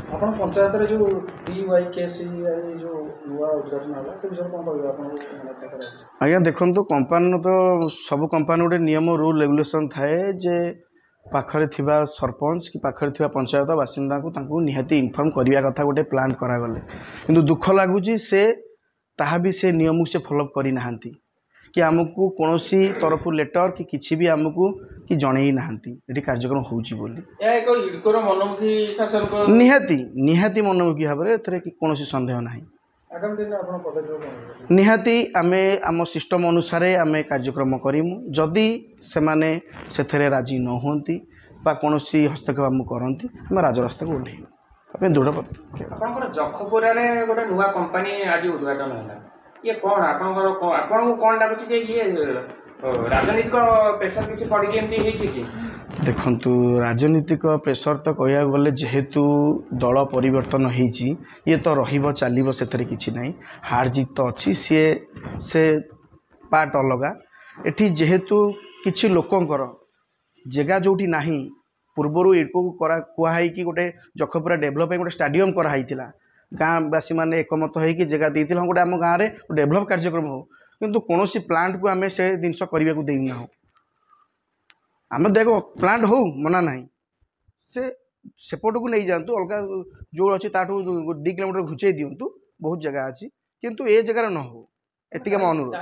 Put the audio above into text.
ଆପଣ ପଞ୍ଚାୟତରେ ଯେଉଁ PYKCI ଯେଉଁ ନୂଆ ଉଦ୍ଘାଟନ ହେଲା ସେ ବିଷୟରେ କ'ଣ କହିବେ ଆପଣଙ୍କୁ? ଆଜ୍ଞା ଦେଖନ୍ତୁ, କମ୍ପାନୀର ତ ସବୁ କମ୍ପାନୀ ଗୋଟେ ନିୟମ ରୁଲ୍ ରେଗୁଲେସନ୍ ଥାଏ ଯେ ପାଖରେ ଥିବା ସରପଞ୍ଚ କି ପାଖରେ ଥିବା ପଞ୍ଚାୟତ ବାସିନ୍ଦାଙ୍କୁ ତାଙ୍କୁ ନିହାତି ଇନଫର୍ମ କରିବା କଥା ଗୋଟେ ପ୍ଲାନ୍ କରାଗଲେ, କିନ୍ତୁ ଦୁଃଖ ଲାଗୁଛି ସେ ତାହା ବି ସେ ନିୟମକୁ ସେ ଫଲୋଅପ୍ କରିନାହାନ୍ତି कि आमको कौन तरफ लेटर कि किसी भी आमको कि जणई ना ये कार्यक्रम होगी निहाती निहाती मनमुखी भाव में कौन सन्देह ना निहाती आमे आम सिस्टम अनुसार आम कार्यक्रम करूँ जदि से माने से राजी न होती कौन हस्तक्षेप आम करती आम राजरास्ता को ओह्लैबू दृढ़ जखपुर गोटे नुआ कंपनी आज उद्घाटन है ये कौन आपको कौन लगुच ये राजनीतिक प्रेसर किसी पड़ी कि देखंतु राजनीतिक प्रेसर तो कह गले जेहेतु दल परिवर्तन होती ये तो रहिबो चलिबो सेथरे किछि नहीं हार जीत तो अच्छी सी से पार्ट अलगा एठी जेहेतु किछि लोकंकर जगह जोटी नाही पूर्वर एको कहुई कि गोटे जखपुरा डेभलप गोटे स्टाडियम कराइला गाँवासी मैंने एकमत होगी जगह देते गोटे आम गाँव में डेभलप कार्यक्रम हो किंतु कौन प्लांट को आम से जिनस करने को देना हो आम देख प्लांट हो मना ना सेपट को नहीं जातु अलग जो अच्छी 2 किलोमीटर घुचे दिंतु बहुत जगह अच्छी किंतु ए जगह न हो एति अनुरोध।